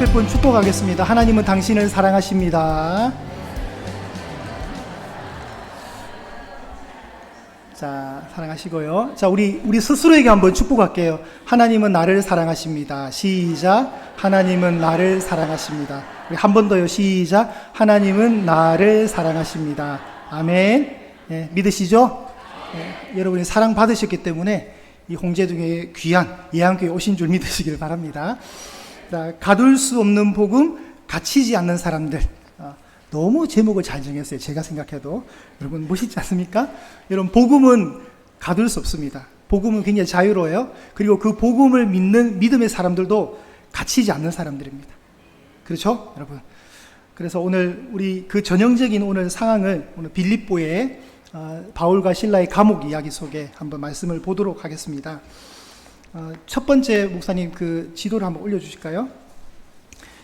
앞에 분 축복하겠습니다. 하나님은 당신을 사랑하십니다. 자, 사랑하시고요. 자, 우리 스스로에게 한번 축복할게요. 하나님은 나를 사랑하십니다. 시작. 하나님은 나를 사랑하십니다. 우리 한 번 더요. 시작. 하나님은 나를 사랑하십니다. 아멘. 예, 믿으시죠? 예, 여러분이 사랑 받으셨기 때문에 이 홍제동의 귀한 예한교회 오신 줄 믿으시길 바랍니다. 자, 가둘 수 없는 복음, 갇히지 않는 사람들. 너무 제목을 잘 정했어요. 제가 생각해도. 여러분 멋있지 않습니까? 여러분 복음은 가둘 수 없습니다. 복음은 굉장히 자유로워요. 그리고 그 복음을 믿는 믿음의 사람들도 갇히지 않는 사람들입니다. 그렇죠? 여러분. 그래서 오늘 우리 그 전형적인 오늘 상황을 오늘 빌립보의 바울과 실라의 감옥 이야기 속에 한번 말씀을 보도록 하겠습니다. 첫 번째 목사님 그 지도를 한번 올려주실까요?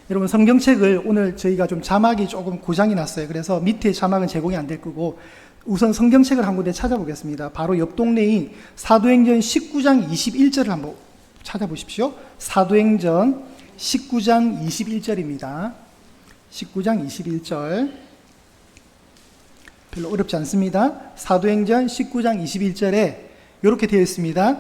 여러분 성경책을 오늘 저희가 좀 자막이 조금 고장이 났어요. 그래서 밑에 자막은 제공이 안 될 거고 우선 성경책을 한 군데 찾아보겠습니다. 바로 옆 동네인 사도행전 19장 21절을 한번 찾아보십시오. 사도행전 19장 21절입니다. 19장 21절 별로 어렵지 않습니다. 사도행전 19장 21절에 이렇게 되어 있습니다.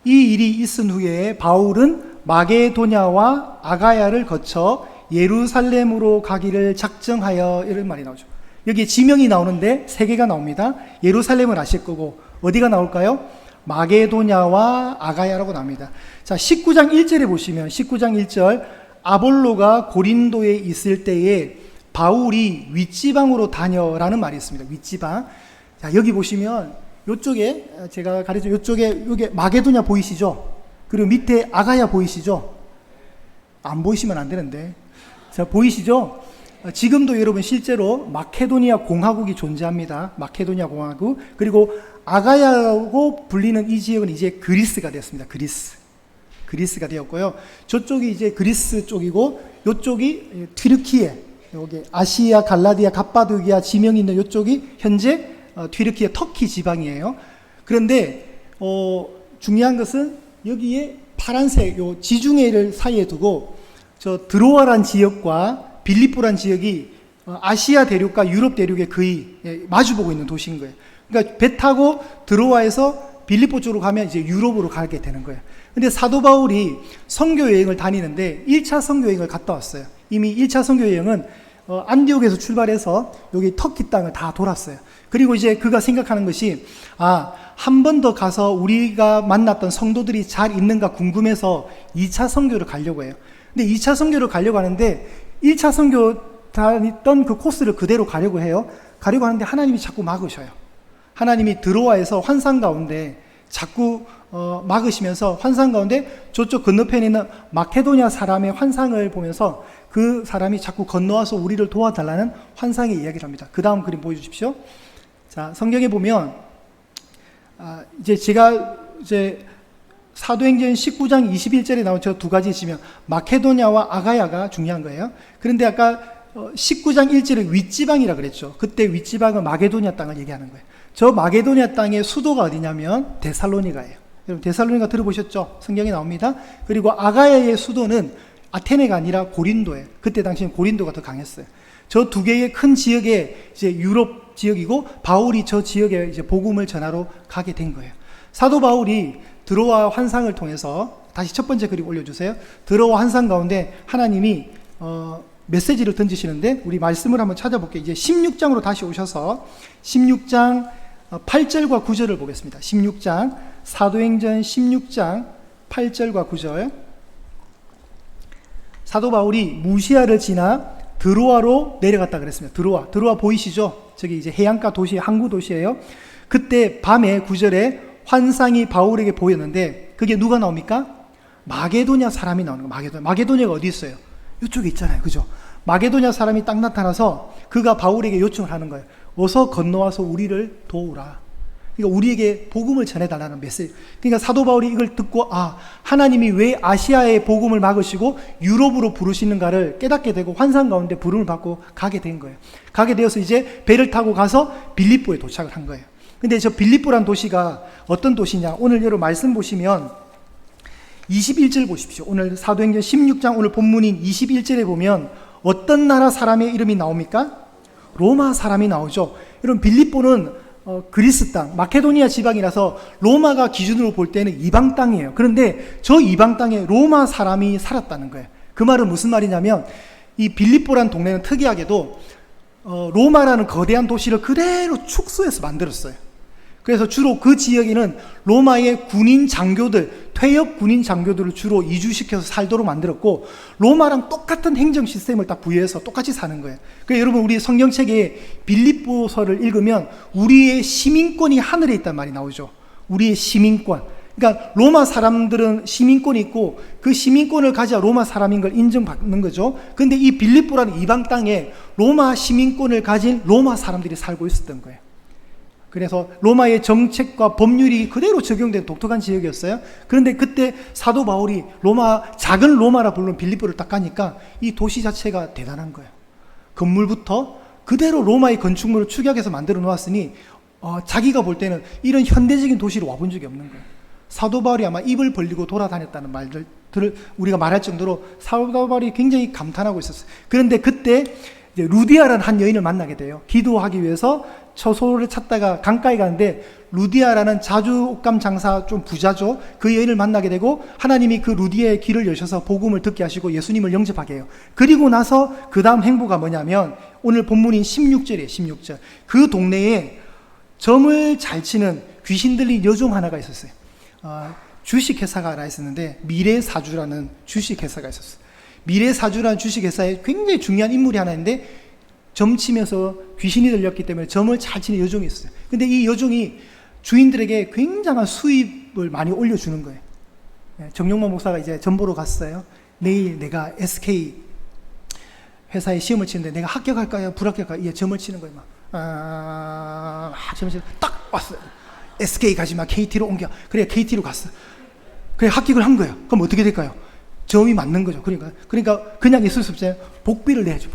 이 일이 있은 후에 바울은 마게도냐와 아가야를 거쳐 예루살렘으로 가기를 작정하여 이런 말이 나오죠. 여기에 지명이 나오는데 세 개가 나옵니다. 예루살렘을 아실 거고 어디가 나올까요? 마게도냐와 아가야라고 나옵니다. 자, 19장 1절에 보시면 19장 1절 아볼로가 고린도에 있을 때에 바울이 윗지방으로 다녀라는 말이 있습니다. 윗지방. 자, 여기 보시면 이쪽에 제가 가르쳐 이쪽에 여기 마게도냐 보이시죠? 그리고 밑에 아가야 보이시죠? 안 보이시면 안 되는데. 자, 보이시죠? 지금도 여러분 실제로 마케도니아 공화국이 존재합니다. 마케도니아 공화국. 그리고 아가야라고 불리는 이 지역은 이제 그리스가 되었습니다. 그리스가 되었고요. 저쪽이 이제 그리스 쪽이고 이쪽이 튀르키예. 여기 아시아, 갈라디아, 갑바도기아 지명이 있는 이쪽이 현재 튀르키예 터키 지방이에요. 그런데 중요한 것은 여기에 파란색 요 지중해를 사이에 두고 저 드로아란 지역과 빌립보란 지역이 아시아 대륙과 유럽 대륙에 거의 마주보고 있는 도시인 거예요. 그러니까 배 타고 드로아에서 빌립보 쪽으로 가면 이제 유럽으로 가게 되는 거예요. 근데 사도 바울이 선교 여행을 다니는데 1차 선교 여행을 갔다 왔어요. 이미 1차 선교 여행은 안디옥에서 출발해서 여기 터키 땅을 다 돌았어요. 그리고 이제 그가 생각하는 것이 한 번 더 가서 우리가 만났던 성도들이 잘 있는가 궁금해서 2차 선교를 가려고 해요. 근데 2차 선교를 가려고 하는데 1차 선교 다녔던 그 코스를 그대로 가려고 해요. 가려고 하는데 하나님이 자꾸 막으셔요. 하나님이 드로아에서 환상 가운데 자꾸 막으시면서 환상 가운데 저쪽 건너편에 있는 마케도냐 사람의 환상을 보면서 그 사람이 자꾸 건너와서 우리를 도와달라는 환상의 이야기를 합니다. 그 다음 그림 보여주십시오. 자, 성경에 보면 이제 제가 사도행전 19장 21절에 나온 저 두 가지 있으면 마케도냐와 아가야가 중요한 거예요. 그런데 아까 19장 1절에 윗지방이라 그랬죠. 그때 윗지방은 마게도냐 땅을 얘기하는 거예요. 저 마게도냐 땅의 수도가 어디냐면 데살로니가예요. 여러분 데살로니가 들어보셨죠? 성경에 나옵니다. 그리고 아가야의 수도는 아테네가 아니라 고린도예요. 그때 당시엔 고린도가 더 강했어요. 저 두 개의 큰 지역에 이제 유럽 지역이고 바울이 저 지역에 이제 복음을 전하러 가게 된 거예요. 사도 바울이 드로아 환상을 통해서 다시 첫 번째 그림 올려주세요. 드로아 환상 가운데 하나님이 메시지를 던지시는데 우리 말씀을 한번 찾아볼게요. 이제 16장으로 다시 오셔서 16장 8절과 9절을 보겠습니다. 16장 사도행전 16장 8절과 9절 사도 바울이 무시아를 지나 드로아로 내려갔다 그랬습니다. 드로아 보이시죠? 저기 이제 해안가 도시, 항구 도시예요. 그때 밤에 9절에 환상이 바울에게 보였는데 그게 누가 나옵니까? 마게도냐 사람이 나오는 거예요. 마게도냐가 어디 있어요? 이쪽에 있잖아요. 그죠? 마게도냐 사람이 딱 나타나서 그가 바울에게 요청을 하는 거예요. 어서 건너와서 우리를 도우라. 그러니까 우리에게 복음을 전해달라는 메시지. 그러니까 사도 바울이 이걸 듣고 하나님이 왜 아시아의 복음을 막으시고 유럽으로 부르시는가를 깨닫게 되고 환상 가운데 부름을 받고 가게 된 거예요. 가게 되어서 이제 배를 타고 가서 빌립보에 도착을 한 거예요. 근데 저 빌립보란 도시가 어떤 도시냐? 오늘 여러분 말씀 보시면 21절 보십시오. 오늘 사도행전 16장 오늘 본문인 21절에 보면 어떤 나라 사람의 이름이 나옵니까? 로마 사람이 나오죠. 여러분 빌립보는 그리스 땅, 마케도니아 지방이라서 로마가 기준으로 볼 때는 이방 땅이에요. 그런데 저 이방 땅에 로마 사람이 살았다는 거예요. 그 말은 무슨 말이냐면 이 빌립보라는 동네는 특이하게도 로마라는 거대한 도시를 그대로 축소해서 만들었어요. 그래서 주로 그 지역에는 로마의 군인 장교들, 퇴역 군인 장교들을 주로 이주시켜서 살도록 만들었고 로마랑 똑같은 행정 시스템을 딱 부여해서 똑같이 사는 거예요. 그러니까 여러분 우리 성경책에 빌립보서를 읽으면 우리의 시민권이 하늘에 있단 말이 나오죠. 우리의 시민권. 그러니까 로마 사람들은 시민권이 있고 그 시민권을 가져야 로마 사람인 걸 인정받는 거죠. 근데 이 빌립보라는 이방 땅에 로마 시민권을 가진 로마 사람들이 살고 있었던 거예요. 그래서 로마의 정책과 법률이 그대로 적용된 독특한 지역이었어요. 그런데 그때 사도 바울이 작은 로마라 부르는 빌립보를 딱 가니까 이 도시 자체가 대단한 거예요. 건물부터 그대로 로마의 건축물을 축약해서 만들어 놓았으니 자기가 볼 때는 이런 현대적인 도시로 와본 적이 없는 거예요. 사도 바울이 아마 입을 벌리고 돌아다녔다는 말들을 우리가 말할 정도로 사도 바울이 굉장히 감탄하고 있었어요. 그런데 그때 이제 루디아라는 한 여인을 만나게 돼요. 기도하기 위해서 처소를 찾다가 강가에 가는데 루디아라는 자주 옷감 장사 좀 부자죠. 그 여인을 만나게 되고 하나님이 그 루디아의 길을 여셔서 복음을 듣게 하시고 예수님을 영접하게 해요. 그리고 나서 그 다음 행보가 뭐냐면 오늘 본문인 16절이에요. 16절. 그 동네에 점을 잘 치는 귀신 들린 여종 하나가 있었어요. 주식회사가 하나 있었는데 미래사주라는 주식회사가 있었어요. 미래사주라는 주식회사에 굉장히 중요한 인물이 하나 있는데 점 치면서 귀신이 들렸기 때문에 점을 잘 치는 여종이 있어요. 근데 이 여종이 주인들에게 굉장한 수입을 많이 올려주는 거예요. 정용만 목사가 이제 점 보러 갔어요. 내일 내가 SK 회사에 시험을 치는데 내가 합격할까요? 불합격할까요? 예, 점을 치는 거예요. 점을 치는 딱 왔어요. SK 가지 마, KT로 옮겨. 그래, KT로 갔어. 그래, 합격을 한 거예요. 그럼 어떻게 될까요? 점이 맞는 거죠. 그러니까 그냥 있을 수 없잖아요. 복비를 내야죠.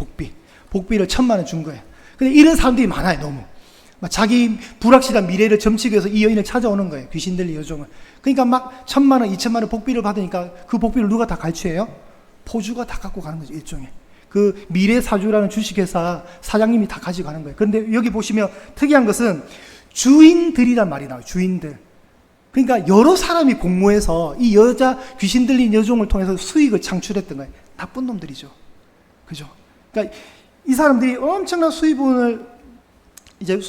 복비를 1,000만 원 준 거예요. 근데 이런 사람들이 많아요. 너무 자기 불확실한 미래를 점치기 위해서 이 여인을 찾아오는 거예요. 귀신 들린 여종을. 그러니까 막 1,000만 원, 2,000만 원 복비를 받으니까 그 복비를 누가 다 갈취해요? 포주가 다 갖고 가는 거죠. 일종의 그 미래사주라는 주식회사 사장님이 다 가지고 가는 거예요. 그런데 여기 보시면 특이한 것은 주인들이란 말이 나와요. 주인들. 그러니까 여러 사람이 공모해서 이 여자 귀신 들린 여종을 통해서 수익을 창출했던 거예요. 나쁜 놈들이죠. 그죠? 그러니까 이 사람들이 엄청난 수입을 이제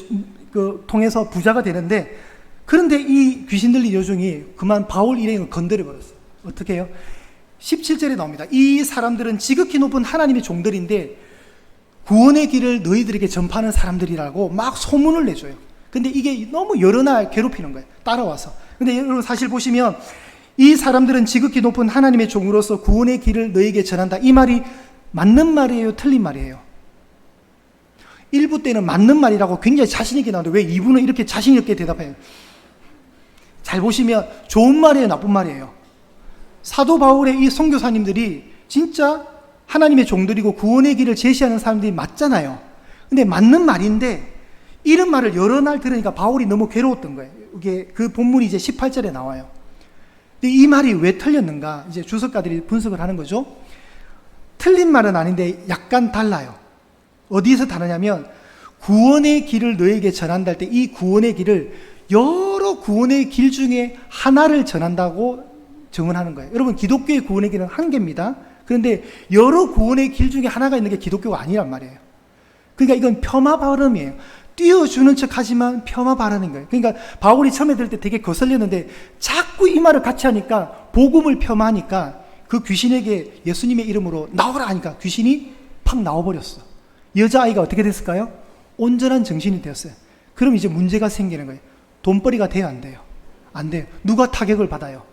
통해서 부자가 되는데 그런데 이 귀신 들린 여종이 그만 바울 일행을 건드려 버렸어요. 어떻게 해요? 17절에 나옵니다. 이 사람들은 지극히 높은 하나님의 종들인데 구원의 길을 너희들에게 전파하는 사람들이라고 막 소문을 내줘요. 근데 이게 너무 여러 날 괴롭히는 거예요. 따라와서. 근데 여러분 사실 보시면 이 사람들은 지극히 높은 하나님의 종으로서 구원의 길을 너희에게 전한다. 이 말이 맞는 말이에요? 틀린 말이에요? 1부 때는 맞는 말이라고 굉장히 자신 있게 나오는데 왜 2부는 이렇게 자신 있게 대답해요? 잘 보시면 좋은 말이에요? 나쁜 말이에요? 사도 바울의 이 선교사님들이 진짜 하나님의 종들이고 구원의 길을 제시하는 사람들이 맞잖아요. 근데 맞는 말인데 이런 말을 여러 날 들으니까 바울이 너무 괴로웠던 거예요. 이게 그 본문이 이제 18절에 나와요. 근데 이 말이 왜 틀렸는가? 이제 주석가들이 분석을 하는 거죠. 틀린 말은 아닌데 약간 달라요. 어디에서 다르냐면 구원의 길을 너에게 전한다 할 때 이 구원의 길을 여러 구원의 길 중에 하나를 전한다고 정언하는 거예요. 여러분 기독교의 구원의 길은 한 개입니다. 그런데 여러 구원의 길 중에 하나가 있는 게 기독교가 아니란 말이에요. 그러니까 이건 폄하 발음이에요. 띄워주는 척 하지만 폄하 발언인 거예요. 그러니까 바울이 처음에 들을 때 되게 거슬렸는데 자꾸 이 말을 같이 하니까 복음을 폄하하니까 그 귀신에게 예수님의 이름으로 나오라 하니까 귀신이 팍 나와버렸어. 여자아이가 어떻게 됐을까요? 온전한 정신이 되었어요. 그럼 이제 문제가 생기는 거예요. 돈벌이가 돼요? 안 돼요? 안 돼요. 누가 타격을 받아요?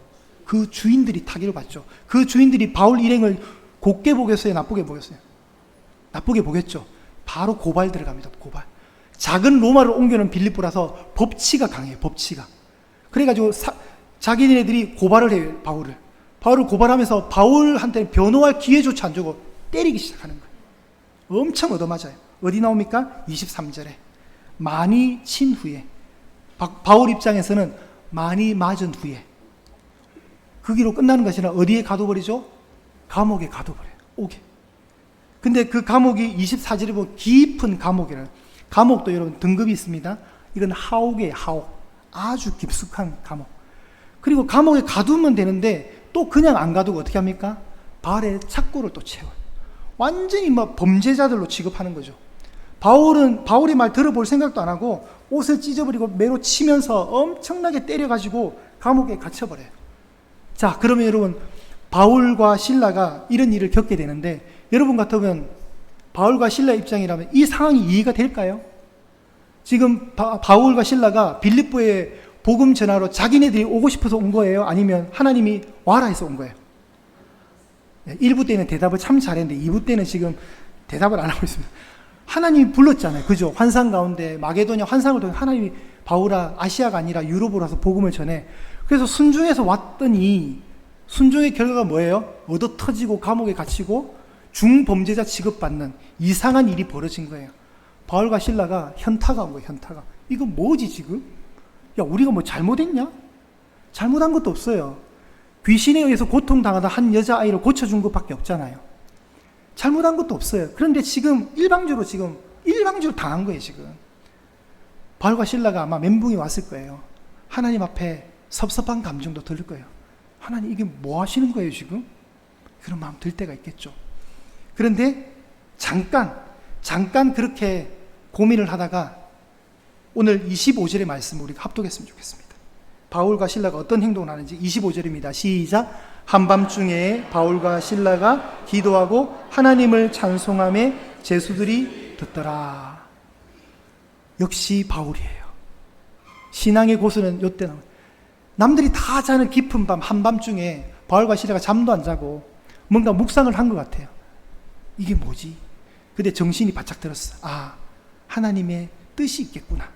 그 주인들이 타격을 받죠. 그 주인들이 바울 일행을 곱게 보겠어요? 나쁘게 보겠어요? 나쁘게 보겠죠. 바로 고발 들어갑니다. 고발. 작은 로마를 옮겨놓은 빌립보라서 법치가 강해요. 법치가. 그래가지고 자기네들이 고발을 해요. 바울을 고발하면서 바울한테 변호할 기회조차 안 주고 때리기 시작하는 거예요. 엄청 얻어맞아요. 어디 나옵니까? 23절에 많이 친 후에 바울 입장에서는 많이 맞은 후에 그 길로 끝나는 것이 아니라 어디에 가둬버리죠? 감옥에 가둬버려요. 옥에. 근데 그 감옥이 24절에 보면 깊은 감옥이라는, 감옥도 여러분 등급이 있습니다. 이건 하옥이에요. 하옥. 아주 깊숙한 감옥. 그리고 감옥에 가두면 되는데 또 그냥 안 가두고 어떻게 합니까? 발에 착고를 또 채워요. 완전히 막 범죄자들로 취급하는 거죠. 바울이 말 들어볼 생각도 안 하고 옷을 찢어버리고 매로 치면서 엄청나게 때려가지고 감옥에 갇혀버려요. 자, 그러면 여러분, 바울과 실라가 이런 일을 겪게 되는데, 여러분 같으면 바울과 실라 입장이라면 이 상황이 이해가 될까요? 지금 바울과 실라가 빌립보에 복음 전하러 자기네들이 오고 싶어서 온 거예요? 아니면 하나님이 와라 해서 온 거예요? 1부 때는 대답을 참 잘했는데 2부 때는 지금 대답을 안 하고 있습니다. 하나님이 불렀잖아요. 그죠? 환상 가운데 마게도냐 환상을 통해 하나님이 바울아 아시아가 아니라 유럽으로 와서 복음을 전해. 그래서 순종해서 왔더니 순종의 결과가 뭐예요? 얻어 터지고 감옥에 갇히고 중범죄자 취급받는 이상한 일이 벌어진 거예요. 바울과 실라가 현타가 온 거예요. 현타가. 이거 뭐지 지금? 야, 우리가 뭐 잘못했냐? 잘못한 것도 없어요. 귀신에 의해서 고통당하다 한 여자아이를 고쳐준 것밖에 없잖아요. 잘못한 것도 없어요. 그런데 지금 일방적으로 당한 거예요. 지금 바울과 실라가 아마 멘붕이 왔을 거예요. 하나님 앞에 섭섭한 감정도 들 거예요. 하나님 이게 뭐 하시는 거예요 지금? 그런 마음 들 때가 있겠죠. 그런데 잠깐 그렇게 고민을 하다가 오늘 25절의 말씀을 우리가 합독했으면 좋겠습니다. 바울과 신라가 어떤 행동을 하는지 25절입니다. 시작. 한밤중에 바울과 신라가 기도하고 하나님을 찬송하며 제수들이 듣더라. 역시 바울이에요. 신앙의 고수는 요때 나와요. 남들이 다 자는 깊은 밤 한밤중에 바울과 신라가 잠도 안 자고 뭔가 묵상을 한 것 같아요. 이게 뭐지? 근데 정신이 바짝 들었어. 아, 하나님의 뜻이 있겠구나.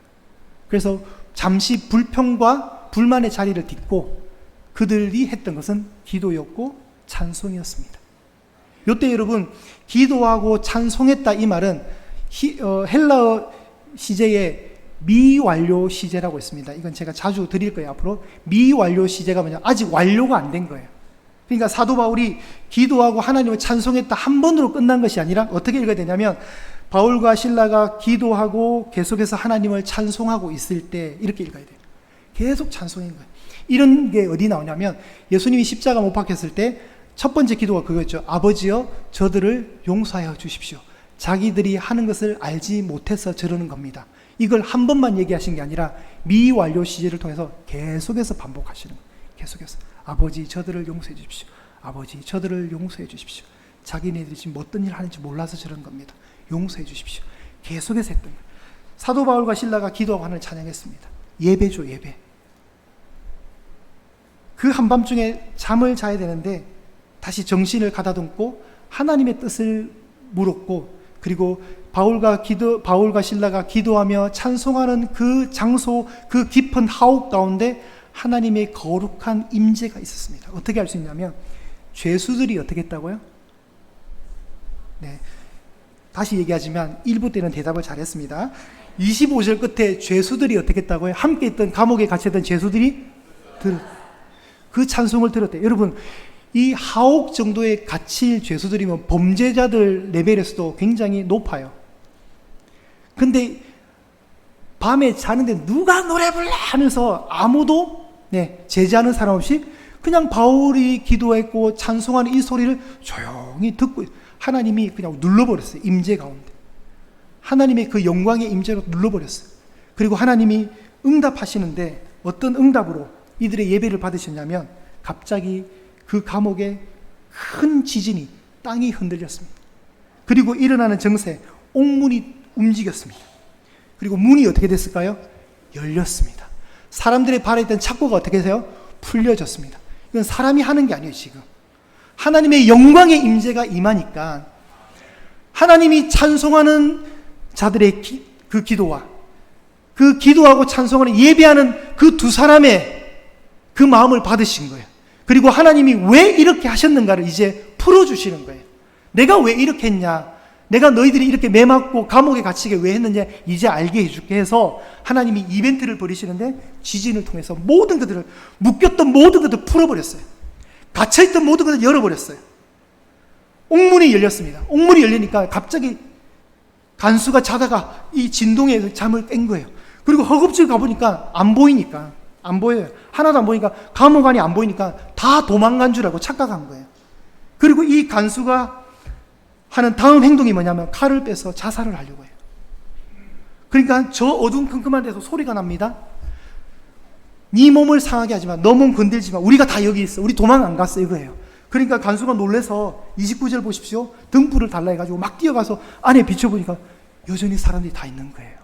그래서 잠시 불평과 불만의 자리를 딛고 그들이 했던 것은 기도였고 찬송이었습니다. 이때 여러분, 기도하고 찬송했다 이 말은 헬라어 시제의 미완료 시제라고 있습니다. 이건 제가 자주 드릴 거예요. 앞으로 미완료 시제가 뭐냐, 아직 완료가 안 된 거예요. 그러니까 사도 바울이 기도하고 하나님을 찬송했다 한 번으로 끝난 것이 아니라 어떻게 읽어야 되냐면, 바울과 신라가 기도하고 계속해서 하나님을 찬송하고 있을 때 이렇게 읽어야 돼요. 계속 찬송인 거예요. 이런 게 어디 나오냐면, 예수님이 십자가 못 박혔을 때 첫 번째 기도가 그거였죠. 아버지여 저들을 용서하여 주십시오. 자기들이 하는 것을 알지 못해서 저러는 겁니다. 이걸 한 번만 얘기하신 게 아니라 미완료 시제를 통해서 계속해서 반복하시는 거예요. 계속해서 아버지 저들을 용서해 주십시오. 아버지 저들을 용서해 주십시오. 자기네들이 지금 어떤 일을 하는지 몰라서 저런 겁니다. 용서해 주십시오. 계속해서 했던 거예요. 사도 바울과 신라가 기도하고 하나님을 찬양했습니다. 예배죠, 예배. 그 한밤중에 잠을 자야 되는데 다시 정신을 가다듬고 하나님의 뜻을 물었고, 그리고 바울과 신라가 기도하며 찬송하는 그 장소, 그 깊은 하옥 가운데 하나님의 거룩한 임재가 있었습니다. 어떻게 알 수 있냐면, 죄수들이 어떻게 했다고요? 네. 다시 얘기하지만 1부 때는 대답을 잘했습니다. 25절 끝에 죄수들이 어떻게 했다고요? 함께 있던 감옥에 갇혔던 죄수들이 그 찬송을 들었대요. 여러분, 이 하옥 정도의 갇힐 죄수들이면 범죄자들 레벨에서도 굉장히 높아요. 근데 밤에 자는데 누가 노래 불러 하면서 아무도 제지하는 사람 없이 그냥 바울이 기도했고 찬송하는 이 소리를 조용히 듣고 하나님이 그냥 눌러버렸어요. 임재 가운데 하나님의 그 영광의 임재로 눌러버렸어요. 그리고 하나님이 응답하시는데 어떤 응답으로 이들의 예배를 받으셨냐면, 갑자기 그 감옥에 큰 지진이, 땅이 흔들렸습니다. 그리고 일어나는 정세, 옥문이 움직였습니다. 그리고 문이 어떻게 됐을까요? 열렸습니다. 사람들의 발에 있던 착고가 어떻게 돼요? 풀려졌습니다. 이건 사람이 하는 게 아니에요. 지금 하나님의 영광의 임재가 임하니까 하나님이 찬송하는 자들의 그 기도와 그 기도하고 찬송하는 예배하는 그 두 사람의 그 마음을 받으신 거예요. 그리고 하나님이 왜 이렇게 하셨는가를 이제 풀어주시는 거예요. 내가 왜 이렇게 했냐, 내가 너희들이 이렇게 매맞고 감옥에 갇히게 왜 했느냐 이제 알게 해줄게 해서 하나님이 이벤트를 벌이시는데, 지진을 통해서 모든 것들을, 묶였던 모든 것들을 풀어버렸어요. 닫혀있던 모든 것을 열어버렸어요. 옥문이 열렸습니다. 옥문이 열리니까 갑자기 간수가 자다가 이 진동에 잠을 깬 거예요. 그리고 허겁지겁 가보니까 안 보이니까, 안 보여요. 하나도 안 보니까, 감옥 안이 안 보이니까 다 도망간 줄 알고 착각한 거예요. 그리고 이 간수가 하는 다음 행동이 뭐냐면 칼을 빼서 자살을 하려고 해요. 그러니까 저 어두운 컴컴한 데서 소리가 납니다. 네 몸을 상하게 하지마. 너 몸 건들지 마. 우리가 다 여기 있어. 우리 도망 안 갔어. 이거예요. 그러니까 간수가 놀래서 29절 보십시오. 등불을 달라 해가지고 막 뛰어가서 안에 비춰보니까 여전히 사람들이 다 있는 거예요.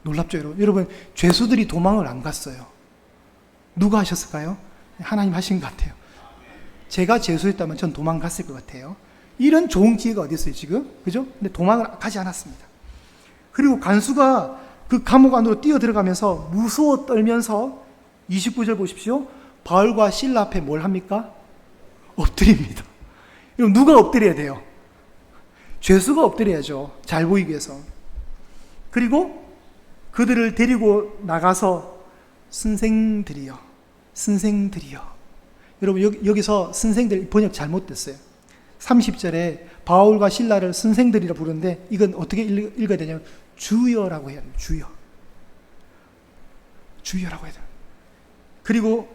놀랍죠, 여러분? 여러분, 죄수들이 도망을 안 갔어요. 누가 하셨을까요? 하나님 하신 것 같아요. 제가 죄수였다면 전 도망갔을 것 같아요. 이런 좋은 기회가 어디 있어요, 지금? 그죠? 근데 도망을 가지 않았습니다. 그리고 간수가 그 감옥 안으로 뛰어 들어가면서 무서워 떨면서 29절 보십시오. 바울과 실라 앞에 뭘 합니까? 엎드립니다. 그럼 누가 엎드려야 돼요? 죄수가 엎드려야죠. 잘 보이기 위해서. 그리고 그들을 데리고 나가서 선생들이여. 여러분 여기서 선생들 번역 잘못됐어요. 30절에 바울과 실라를 선생들이라 부르는데 이건 어떻게 읽어야 되냐면 주여라고 해야 돼요. 주여라고 해야 돼요. 그리고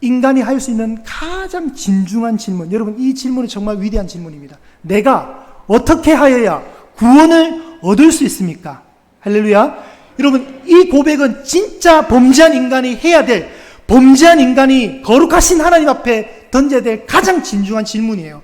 인간이 할 수 있는 가장 진중한 질문, 여러분 이 질문은 정말 위대한 질문입니다. 내가 어떻게 하여야 구원을 얻을 수 있습니까? 할렐루야. 여러분 이 고백은 진짜 범죄한 인간이 해야 될, 범죄한 인간이 거룩하신 하나님 앞에 던져야 될 가장 진중한 질문이에요.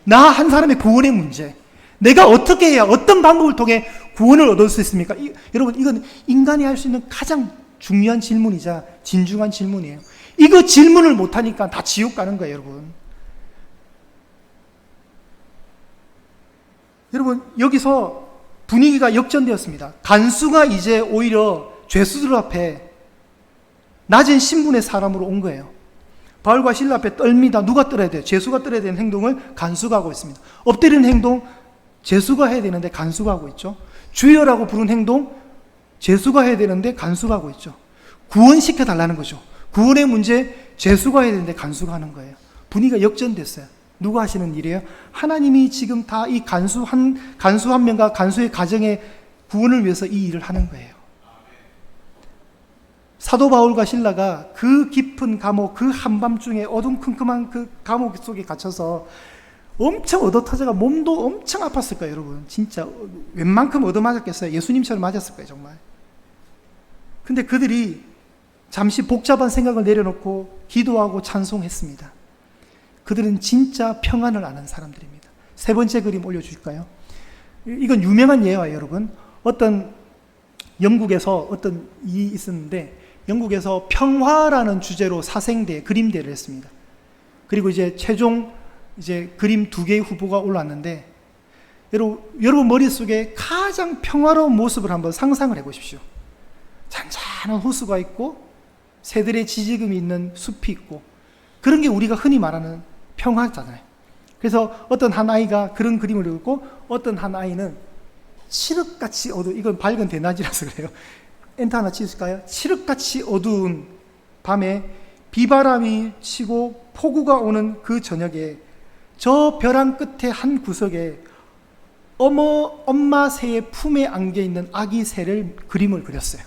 나 한 사람의 구원의 문제, 내가 어떻게 해야, 어떤 방법을 통해 구원을 얻을 수 있습니까? 여러분 이건 인간이 할 수 있는 가장 중요한 질문이자 진중한 질문이에요. 이거 질문을 못하니까 다 지옥 가는 거예요, 여러분. 여러분 여기서 분위기가 역전되었습니다. 간수가 이제 오히려 죄수들 앞에 낮은 신분의 사람으로 온 거예요. 바울과 실라 앞에 떨미다. 누가 떨어야 돼요? 죄수가 떨어야 되는 행동을 간수가 하고 있습니다. 엎드리는 행동 죄수가 해야 되는데 간수가 하고 있죠. 주여라고 부른 행동 죄수가 해야 되는데 간수가 하고 있죠. 구원시켜 달라는 거죠. 구원의 문제 죄수가 해야 되는데 간수가 하는 거예요. 분위기가 역전됐어요. 누가 하시는 일이에요? 하나님이 지금 다 이 간수 한 명과 간수의 가정의 구원을 위해서 이 일을 하는 거예요. 사도 바울과 실라가 그 깊은 감옥, 그 한밤중에 어둠큼큼한 그 감옥 속에 갇혀서 엄청 얻어터져가 몸도 엄청 아팠을 거예요, 여러분. 진짜 웬만큼 얻어맞았겠어요? 예수님처럼 맞았을 거예요, 정말. 근데 그들이 잠시 복잡한 생각을 내려놓고 기도하고 찬송했습니다. 그들은 진짜 평안을 아는 사람들입니다. 세 번째 그림 올려주실까요? 이건 유명한 예화예요, 여러분. 어떤 영국에서 어떤 일이 있었는데 영국에서 평화라는 주제로 사생대, 그림대를 했습니다. 그리고 이제 최종 그림 2개의 후보가 올라왔는데 여러분 머릿속에 가장 평화로운 모습을 한번 상상을 해보십시오. 잔잔한 호수가 있고 새들의 지지금이 있는 숲이 있고 그런 게 우리가 흔히 말하는 평화잖아요. 그래서 어떤 한 아이가 그런 그림을 그렸고 어떤 한 아이는 칠흑같이 어두운, 이건 밝은 대낮이라서 그래요. 엔터 하나 치실까요? 칠흑같이 어두운 밤에 비바람이 치고 폭우가 오는 그 저녁에 저 벼랑 끝에 한 구석에 엄마 새의 품에 안겨있는 아기 새를 그림을 그렸어요.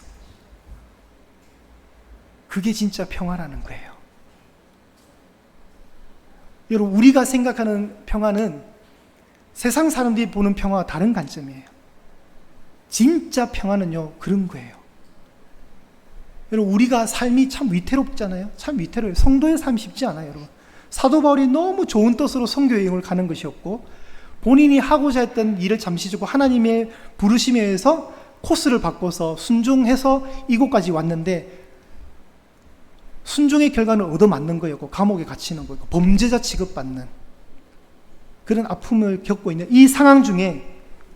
그게 진짜 평화라는 거예요. 여러분 우리가 생각하는 평화는 세상 사람들이 보는 평화와 다른 관점이에요. 진짜 평화는요 그런 거예요. 여러분 우리가 삶이 참 위태롭잖아요. 참 위태로워요. 성도의 삶이 쉽지 않아요, 여러분. 사도 바울이 너무 좋은 뜻으로 선교 여행을 가는 것이었고 본인이 하고자 했던 일을 잠시 주고 하나님의 부르심에 의해서 코스를 바꿔서 순종해서 이곳까지 왔는데 순종의 결과는 얻어맞는 거였고 감옥에 갇히는 거였고 범죄자 취급받는 그런 아픔을 겪고 있는 이 상황 중에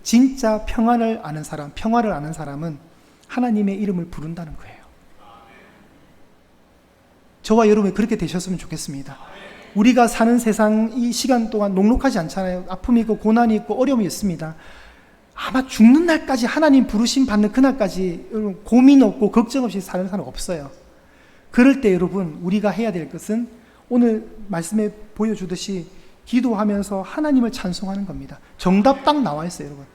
진짜 평화를 아는 사람은 하나님의 이름을 부른다는 거예요. 저와 여러분이 그렇게 되셨으면 좋겠습니다. 우리가 사는 세상 이 시간 동안 녹록하지 않잖아요. 아픔이 있고 고난이 있고 어려움이 있습니다. 아마 죽는 날까지 하나님 부르심 받는 그날까지 여러분 고민 없고 걱정 없이 사는 사람 없어요. 그럴 때 여러분 우리가 해야 될 것은 오늘 말씀에 보여주듯이 기도하면서 하나님을 찬송하는 겁니다. 정답 딱 나와 있어요, 여러분.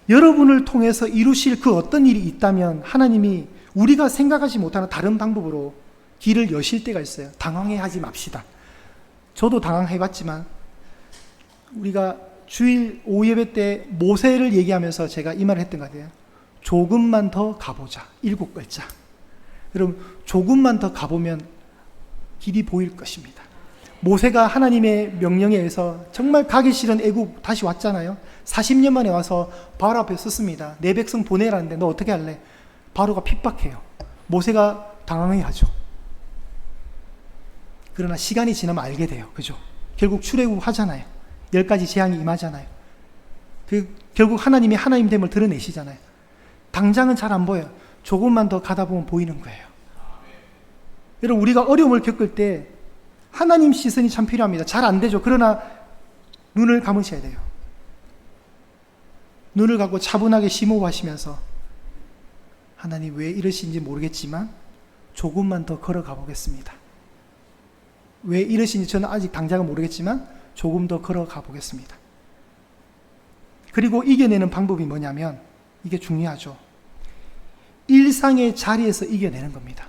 여러분을 통해서 이루실 그 어떤 일이 있다면 하나님이 우리가 생각하지 못하는 다른 방법으로 길을 여실 때가 있어요. 당황해하지 맙시다. 저도 당황해봤지만 우리가 주일 오후 예배 때 모세를 얘기하면서 제가 이 말을 했던 것 같아요. 조금만 더 가보자. 7글자. 여러분, 조금만 더 가보면 길이 보일 것입니다. 모세가 하나님의 명령에 의해서 정말 가기 싫은 애국 다시 왔잖아요. 40년 만에 와서 바로 앞에 섰습니다. 내 백성 보내라는데 너 어떻게 할래? 바로가 핍박해요. 모세가 당황해하죠. 그러나 시간이 지나면 알게 돼요. 그죠? 결국 출애굽 하잖아요. 10가지 재앙이 임하잖아요. 결국 하나님이 하나님됨을 드러내시잖아요. 당장은 잘 안 보여요. 조금만 더 가다 보면 보이는 거예요. 여러분, 우리가 어려움을 겪을 때 하나님 시선이 참 필요합니다. 잘 안 되죠. 그러나 눈을 감으셔야 돼요. 눈을 감고 차분하게 심호흡하시면서 하나님 왜 이러신지 모르겠지만 조금만 더 걸어가 보겠습니다. 왜 이러신지 저는 아직 당장은 모르겠지만 조금 더 걸어가 보겠습니다. 그리고 이겨내는 방법이 뭐냐면 이게 중요하죠. 일상의 자리에서 이겨내는 겁니다.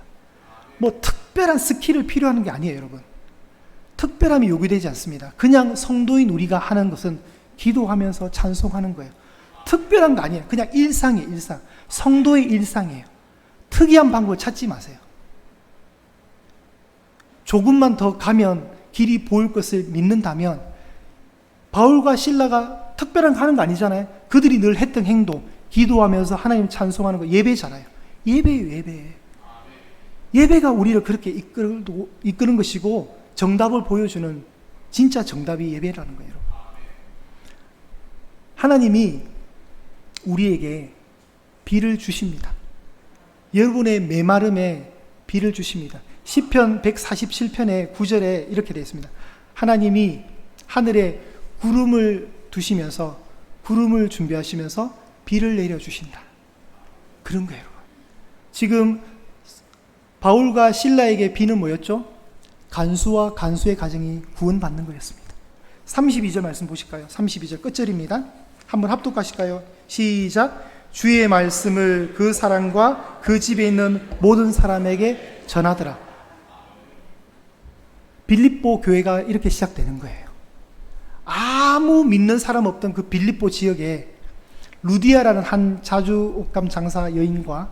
뭐 특별한 스킬을 필요하는 게 아니에요, 여러분. 특별함이 요구되지 않습니다. 그냥 성도인 우리가 하는 것은 기도하면서 찬송하는 거예요. 특별한 거 아니에요. 그냥 일상이에요, 일상. 성도의 일상이에요. 특이한 방법을 찾지 마세요. 조금만 더 가면 길이 보일 것을 믿는다면 바울과 실라가 특별한 거 하는 거 아니잖아요. 그들이 늘 했던 행동, 기도하면서 하나님 찬송하는 거 예배잖아요. 예배예요, 예배. 예배가 우리를 그렇게 이끄는 것이고 정답을 보여주는 진짜 정답이 예배라는 거예요. 하나님이 우리에게 비를 주십니다. 여러분의 메마름에 비를 주십니다. 시편 147편의 9절에 이렇게 되어 있습니다. 하나님이 하늘에 구름을 두시면서 구름을 준비하시면서 비를 내려주신다. 그런 거예요. 지금 바울과 실라에게 비는 뭐였죠? 간수와 간수의 가정이 구원받는 거였습니다. 32절 말씀 보실까요? 32절 끝절입니다. 한번 합독하실까요? 시작. 주의 말씀을 그 사람과 그 집에 있는 모든 사람에게 전하더라. 빌립보 교회가 이렇게 시작되는 거예요. 아무 믿는 사람 없던 그 빌립보 지역에 루디아라는 한 자주 옷감 장사 여인과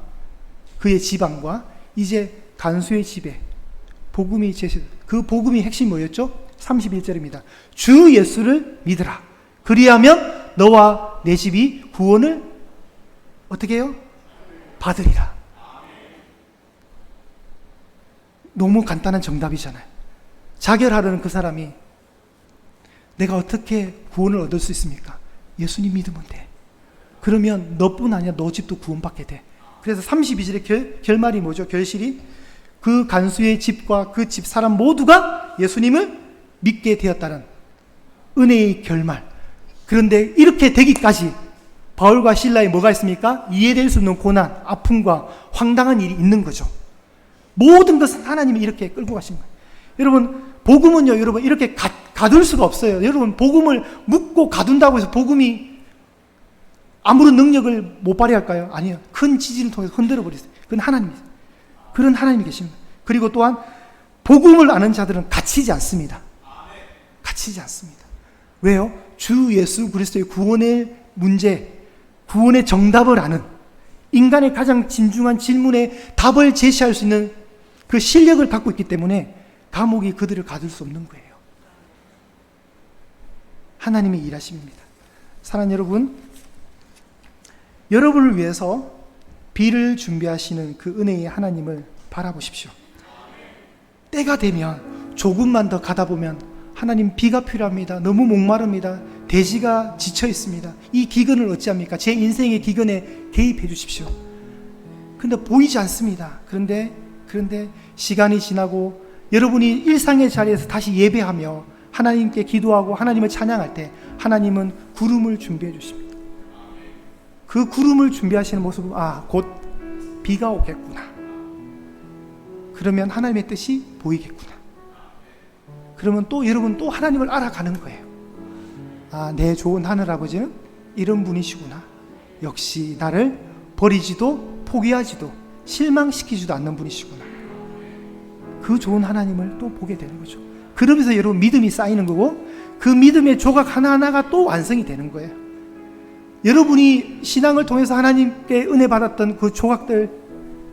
그의 지방과 이제 간수의 집에 복음이 그 복음이 핵심이 뭐였죠? 31절입니다. 주 예수를 믿으라. 그리하면 너와 내 집이 구원을 어떻게 해요? 받으리라. 너무 간단한 정답이잖아요. 자결하려는 그 사람이 내가 어떻게 구원을 얻을 수 있습니까? 예수님 믿으면 돼. 그러면 너뿐 아니라 너 집도 구원받게 돼. 그래서 32절의 결말이 뭐죠? 결실이 그 간수의 집과 그 집 사람 모두가 예수님을 믿게 되었다는 은혜의 결말. 그런데 이렇게 되기까지 바울과 실라에 뭐가 있습니까? 이해될 수 없는 고난, 아픔과 황당한 일이 있는 거죠. 모든 것은 하나님이 이렇게 끌고 가신 거예요. 여러분, 복음은요, 여러분, 이렇게 가둘 수가 없어요. 여러분, 복음을 묻고 가둔다고 해서 복음이 아무런 능력을 못 발휘할까요? 아니요. 큰 지진을 통해서 흔들어 버리세요. 그건 하나님이세요. 그런 하나님이 계십니다. 그리고 또한 복음을 아는 자들은 갇히지 않습니다. 갇히지 않습니다. 왜요? 주 예수 그리스도의 구원의 문제, 구원의 정답을 아는, 인간의 가장 진중한 질문에 답을 제시할 수 있는 그 실력을 갖고 있기 때문에 감옥이 그들을 가둘 수 없는 거예요. 하나님의 일하심입니다. 사랑하는 여러분, 여러분을 위해서 비를 준비하시는 그 은혜의 하나님을 바라보십시오. 때가 되면 조금만 더 가다 보면 하나님 비가 필요합니다. 너무 목마릅니다. 대지가 지쳐 있습니다. 이 기근을 어찌합니까? 제 인생의 기근에 개입해 주십시오. 그런데 보이지 않습니다. 그런데 시간이 지나고 여러분이 일상의 자리에서 다시 예배하며 하나님께 기도하고 하나님을 찬양할 때 하나님은 구름을 준비해 주십니다. 그 구름을 준비하시는 모습은 곧 비가 오겠구나. 그러면 하나님의 뜻이 보이겠구나. 그러면 또 여러분 또 하나님을 알아가는 거예요. 아, 내 좋은 하늘아버지는 이런 분이시구나. 역시 나를 버리지도 포기하지도 실망시키지도 않는 분이시구나. 그 좋은 하나님을 또 보게 되는 거죠. 그러면서 여러분 믿음이 쌓이는 거고, 그 믿음의 조각 하나하나가 또 완성이 되는 거예요. 여러분이 신앙을 통해서 하나님께 은혜 받았던 그 조각들,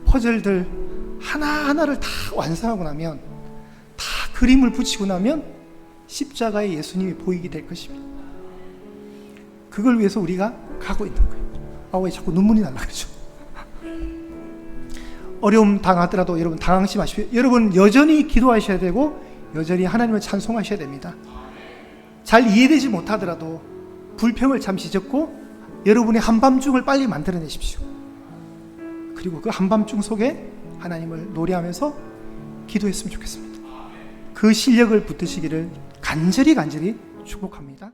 퍼즐들 하나하나를 다 완성하고 나면, 다 그림을 붙이고 나면 십자가의 예수님이 보이게 될 것입니다. 그걸 위해서 우리가 가고 있는 거예요. 아, 왜 자꾸 눈물이 날라 그러죠? 어려움 당하더라도 여러분 당황하지 마십시오. 여러분 여전히 기도하셔야 되고 여전히 하나님을 찬송하셔야 됩니다. 잘 이해되지 못하더라도 불평을 잠시 접고 여러분의 한밤중을 빨리 만들어내십시오. 그리고 그 한밤중 속에 하나님을 노래하면서 기도했으면 좋겠습니다. 그 실력을 붙드시기를 간절히 축복합니다.